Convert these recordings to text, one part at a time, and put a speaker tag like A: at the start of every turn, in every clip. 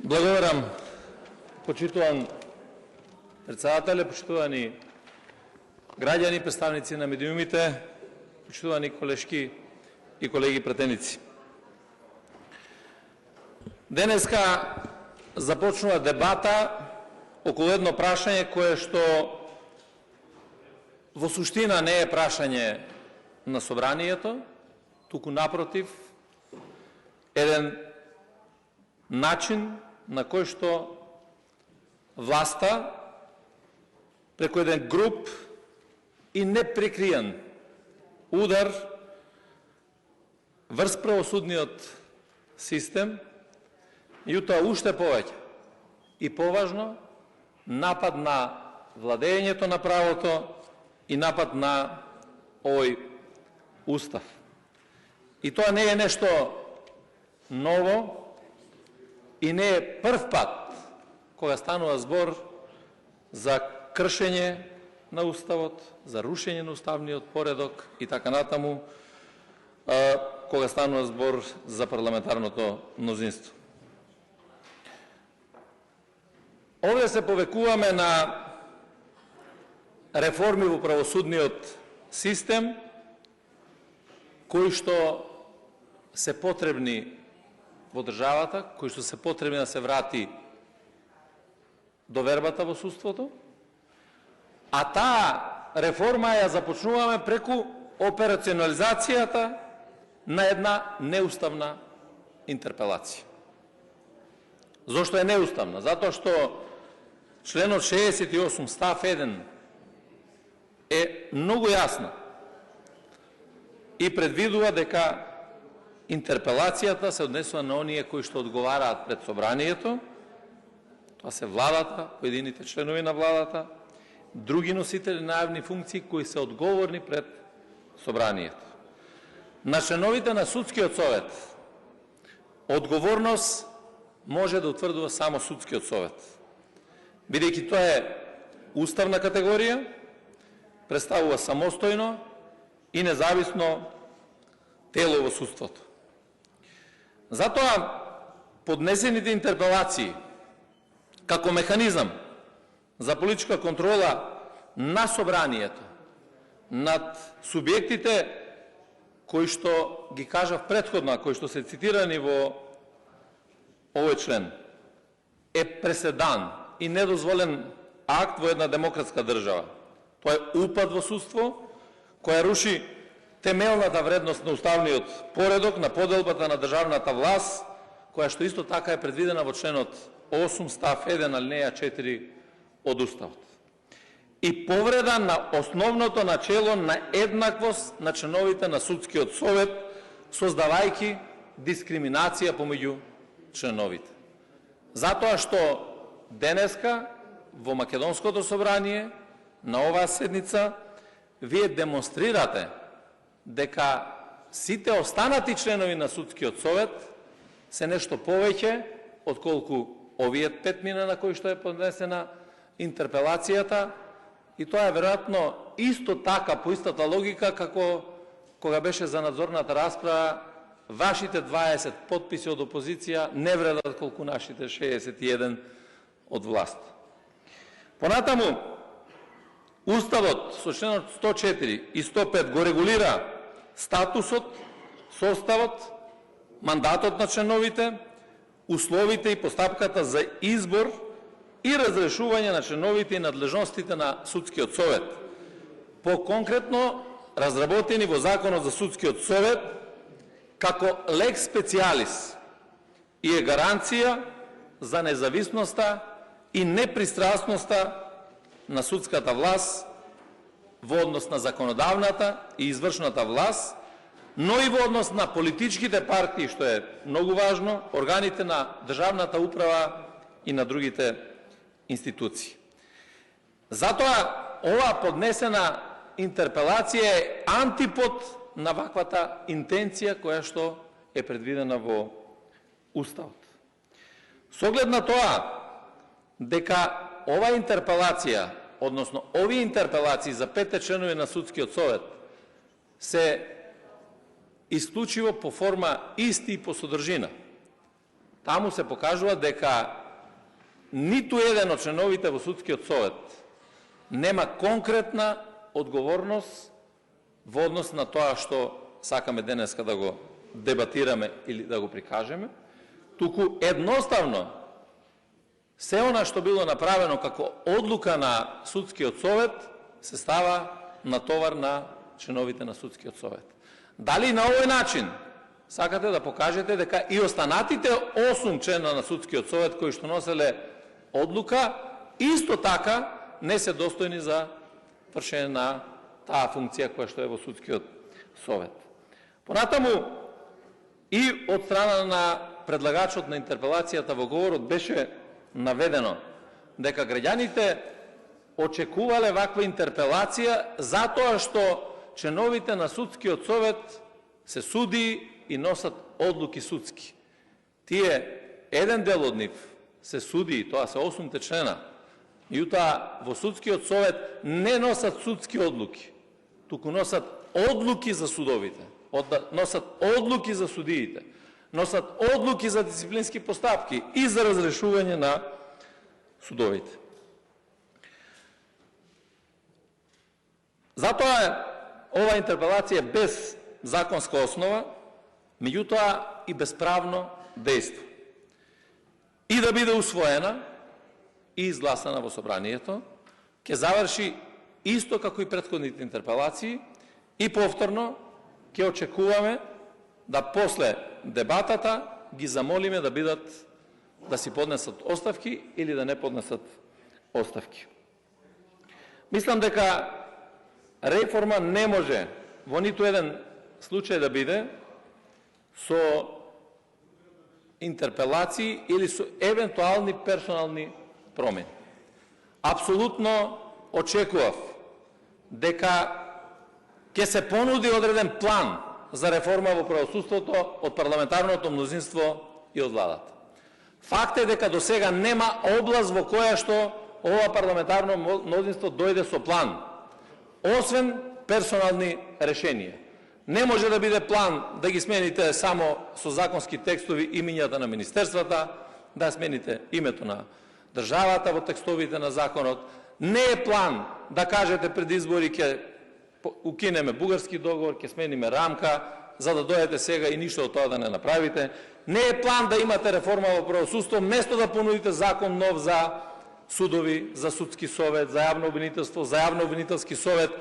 A: Благодарам, почитуван председателе, почитувани граѓани, представници на медиумите, почитувани колешки и колеги пратеници. Денеска започнува дебата околу едно прашање кое што во суштина не е прашање на собранието, туку напротив, еден начин на кој што власта преку еден груп и неприкриен удар врз правосудниот систем и утоа уште повеќе и поважно напад на владењето на правото и напад на овој устав. И тоа не е нешто ново и не е прв пат кога станува збор за кршење на уставот, за рушење на уставниот поредок и така натаму, кога станува збор за парламентарното мнозинство. Овде се повекуваме на реформи во правосудниот систем, кои што се потребни во државата, кои што се потребни да се врати довербата во судството, а таа реформа ја започнуваме преку операционализацијата на една неуставна интерпелација. Зошто е неуставна? Затоа што членот 68 став 1 е многу јасна и предвидува дека интерпелацијата се однесува на оние кои што одговараат пред собранието, тоа се владата, поедините членови на владата, други носители на јавни функции кои се одговорни пред собранието. На членовите на судскиот совет одговорност може да утврдува само судскиот совет, бидејќи тоа е уставна категорија, представува самостојно и независно тело во судството. Затоа поднесените интерпелации како механизам за политичка контрола на собранието над субјектите кои што ги кажав претходно, кои што се цитирани во овој член, е преседан и недозволен акт во една демократска држава. Тоа е упад во судство, која руши темелната вредност на уставниот поредок, на поделбата на државната власт, која што исто така е предвидена во членот 8 став 1 алинеја 4 од Уставот. И повреда на основното начело на еднаквост на членовите на судскиот совет, создавајќи дискриминација помеѓу членовите. Затоа што денеска во Македонското собрание на оваа седница вие демонстрирате дека сите останати членови на судскиот совет се нешто повеќе отколку овие 5 мина на кои што е поднесена интерпелацијата, и тоа е веројатно исто така по истата логика како кога беше за надзорната расправа, вашите 20 подписи од опозиција не вредат колку нашите 61 од власт. Понатаму, Уставот со членот 104 и 105 го регулира статусот, составот, мандатот на членовите, условите и постапката за избор и разрешување на членовите и надлежностите на судскиот совет, по-конкретно разработени во Законот за судскиот совет како лекс специјалис и е гаранција за независноста и непристрасноста на судската власт во однос на законодавната и извршната власт, но и во однос на политичките партии, што е многу важно, органите на државната управа и на другите институции. Затоа оваа поднесена интерпелација е антипод на ваквата интенција која што е предвидена во Уставот. Со оглед на тоа дека оваа интерпелација, односно овие интерпелации за 5 членови на судскиот совет се исклучиво по форма исти и по содржина, таму се покажува дека ниту еден од членовите во судскиот совет нема конкретна одговорност во однос на тоа што сакаме денеска да го дебатираме или да го прикажеме, туку едноставно се она што било направено како одлука на судскиот совет се става на товар на членовите на судскиот совет. Дали на овој начин сакате да покажете дека и останатите 8 члена на судскиот совет кои што носеле одлука исто така не се достојни за вршење на таа функција која што е во судскиот совет. Понатаму и од страна на предлагачот на интерпелацијата во говорот беше наведено дека граѓаните очекувале ваква интерпелација затоа што членовите на судскиот совет се суди и носат одлуки судски. Тие, еден дел од нив се суди, тоа се 8 члена, меѓутоа во судскиот совет не носат судски одлуки, туку носат одлуки за судовите, носат одлуки за судиите, носат одлуки за дисциплински постапки и за разрешување на судовите. Затоа ова интерпелација без законска основа, меѓутоа и без правно дејство. И да биде усвоена и изгласана во собранието, ќе заврши исто како и претходните интерпелации и повторно ќе очекуваме да после дебатата ги замолиме да си поднесат оставки или да не поднесат оставки. Мислам дека реформа не може во ниту еден случај да биде со интерпелации или со евентуални персонални промени. Апсолутно очекував дека ќе се понуди одреден план за реформа во правосудството од парламентарното мнозинство и од владата. Факт е дека до сега нема област во која што ова парламентарно мнозинство дојде со план, освен персонални решенија. Не може да биде план да ги смените само со законски текстови имињата на министерствата, да смените името на државата во текстовите на законот. Не е план да кажете пред избори ќе укинеме бугарски договор, ќе смениме рамка, за да дојдете сега и ништо од тоа да не направите. Не е план да имате реформа во правосудство, место да понудите закон нов за судови, за судски совет, за јавно обвинителство, за јавно обвинителски совет,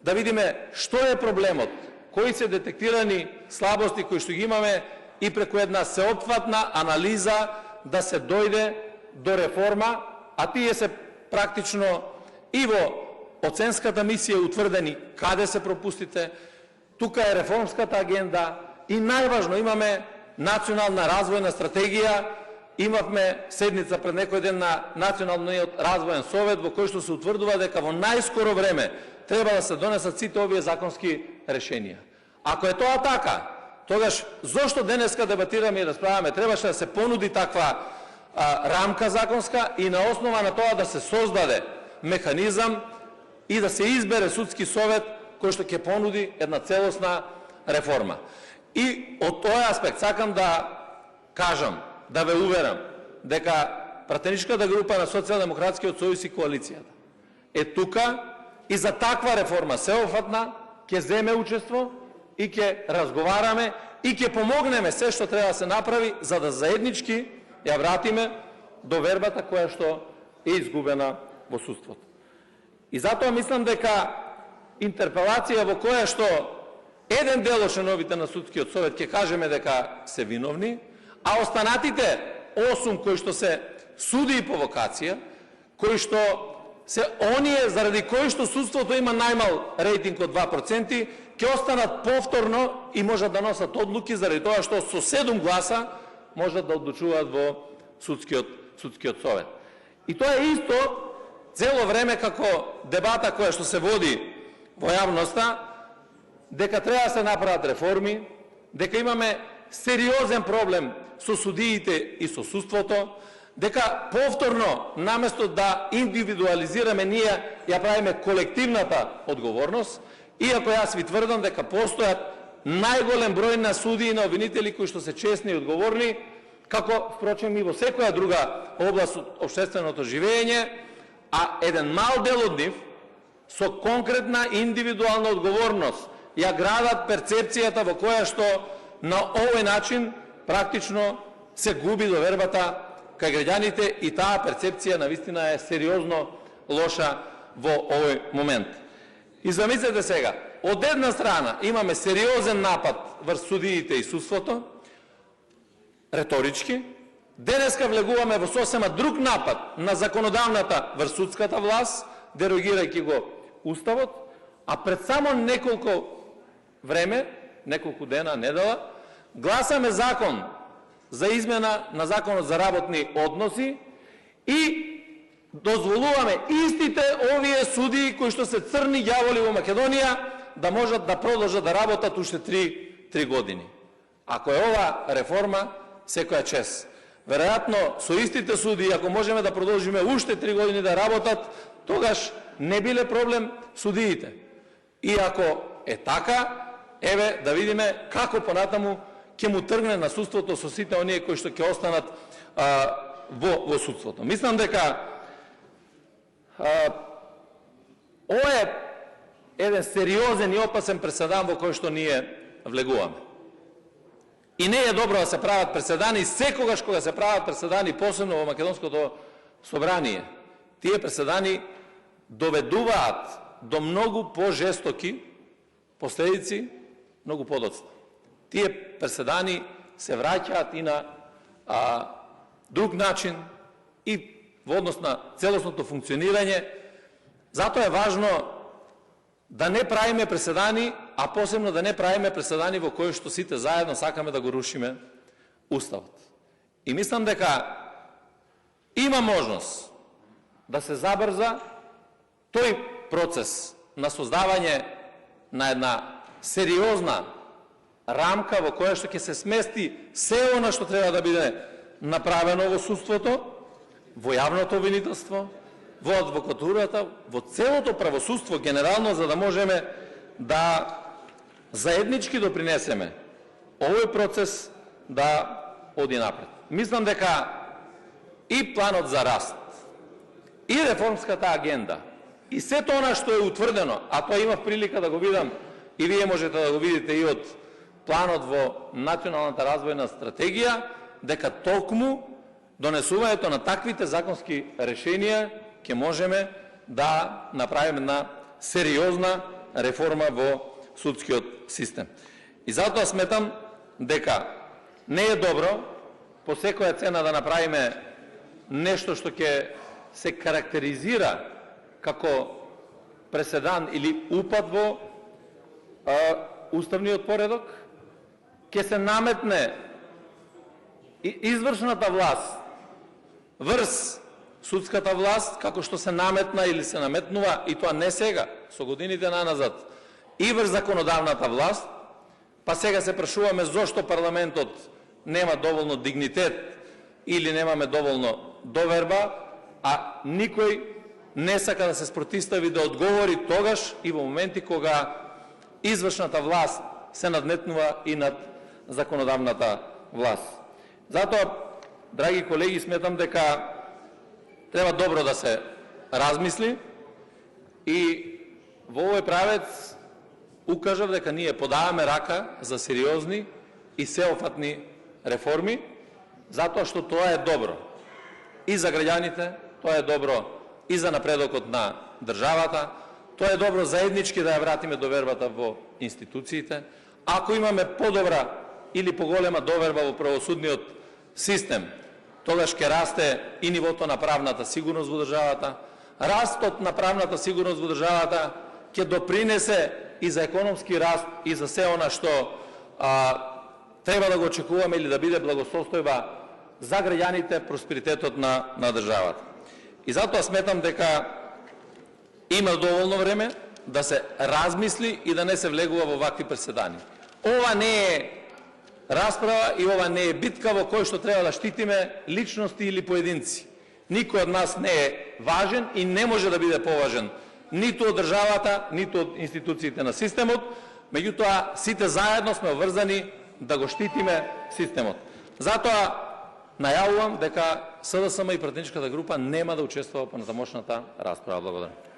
A: да видиме што е проблемот, кои се детектирани слабости кои што ги имаме и преку една сеопфатна анализа да се дојде до реформа, а тие се практично и во оценската мисија утврдени каде се пропустите. Тука е реформската агенда и најважно имаме национална развојна стратегија. Имавме седница пред некој ден на Националниот развоен совет во кој што се утврдува дека во најскоро време треба да се донесат сите овие законски решенија. Ако е тоа така, тогаш зошто денеска дебатираме и расправаме? Требаше да се понуди таква рамка законска и на основа на тоа да се создаде механизам и да се избере судски совет кој што ќе понуди една целосна реформа. И од тој аспект сакам да кажам, да ве уверам, дека пратеничката група на Социјалдемократскиот сојуз и коалицијата е тука и за таква реформа сеопфатна ќе земе учество и ќе разговараме и ќе помогнеме се што треба да се направи за да заеднички ја вратиме довербата која што е изгубена во судството. И затоа мислам дека интерпелација во која што еден дел од членовите на судскиот совет ќе кажеме дека се виновни, а останатите 8 кои што се суди по вокација, кои што се оние заради кои што судството има најмал рейтинг од 2%, ќе останат повторно и можат да носат одлуки заради тоа што со 7 гласа можат да одлучуваат во судскиот совет. И тоа е исто цело време како дебата која што се води во јавноста, дека треба да се направат реформи, дека имаме сериозен проблем со судиите и со судството, дека повторно, наместо да индивидуализираме, ние ја правиме колективната одговорност, иако јас ви тврдам дека постојат најголем број на судии и на обвинители кои што се честни и одговорни, како впрочем и во секоја друга област од општественото живење, а еден мал дел од нив со конкретна индивидуална одговорност ја градат перцепцијата во која што на овој начин практично се губи довербата кај граѓаните и таа перцепција навистина е сериозно лоша во овој момент. И замислете сега, од една страна имаме сериозен напад врз судиите и судството, реторички, денеска влегуваме во сосема друг напад на законодавната врз судската власт, дерогирајќи го Уставот, а пред само неколку време, неколку дена, недела, гласаме закон за измена на Законот за работни односи и дозволуваме истите овие судии кои што се црни ѓаволи во Македонија да можат да продолжат да работат уште 3 години. Ако е ова реформа, секоја чест. Веројатно со истите судии, ако можеме да продолжиме уште 3 години да работат, тогаш не биле проблем судиите. И ако е така, еве да видиме како понатаму ќе му тргне на судството со сите оние кои што ќе останат во судството. Мислам дека ова е еден сериозен и опасен преседан во кој што ние влегуваме. И не е добро да се прават преседани, секогаш кога се прават преседани, посебно во Македонското собрание, тие преседани доведуваат до многу по-жестоки последици, многу подоцна. Тие преседани се враќаат и на друг начин и во однос на целосното функционирање. Затоа е важно да не правиме преседани, а посебно да не правиме преседани во кои што сите заедно сакаме да го рушиме Уставот. И мислам дека има можност да се забрза тој процес на создавање на една сериозна рамка во која што ќе се смести се она што треба да биде направено во судството, во јавното обвинителство, во адвокатурата, во целото правосудство генерално, за да можеме да заеднички допринесеме овој процес да оди напред. Мислам дека и планот за раст, и реформската агенда, и сето она што е утврдено, а тоа имав прилика да го видам и вие можете да го видите и од планот во Националната развојна стратегија, дека толкму донесувањето на таквите законски решенија ќе можеме да направиме една сериозна реформа во судскиот систем. И затоа сметам дека не е добро по секоја цена да направиме нешто што ќе се карактеризира како преседан или упад во уставниот поредок, ќе се наметне извршната власт врз судската власт, како што се наметна или се наметнува, и тоа не сега, со годините наназад, и врз законодавната власт, па сега се прашуваме зошто парламентот нема доволно дигнитет или немаме доволно доверба, а никој не сака да се спротистави да одговори тогаш и во моменти кога извршната власт се надметнува и над законодавната власт. Затоа, драги колеги, сметам дека треба добро да се размисли и во овој правец укажав дека ние подаваме рака за сериозни и сеофатни реформи, затоа што тоа е добро и за граѓаните, тоа е добро и за напредокот на државата, тоа е добро заеднички да ја вратиме довербата во институциите. Ако имаме подобра или поголема доверба во правосудниот систем, тогаш ќе расте и нивото на правната сигурност во државата. Растот на правната сигурност во државата ќе допринесе и за економски раст и за се она што треба да го очекуваме или да биде благосостојба за граѓаните, просперитетот на државата. И затоа сметам дека има доволно време да се размисли и да не се влегува во вакви преседани. Ова не е расправа и ова не е битка во кој што треба да штитиме личности или поединци. Никој од нас не е важен и не може да биде поважен ниту од државата, ниту од институциите на системот, меѓутоа сите заедно сме обврзани да го штитиме системот. Затоа најавувам дека СДСМ и пратеничката група нема да учествува во понатамошната расправа. Благодарам.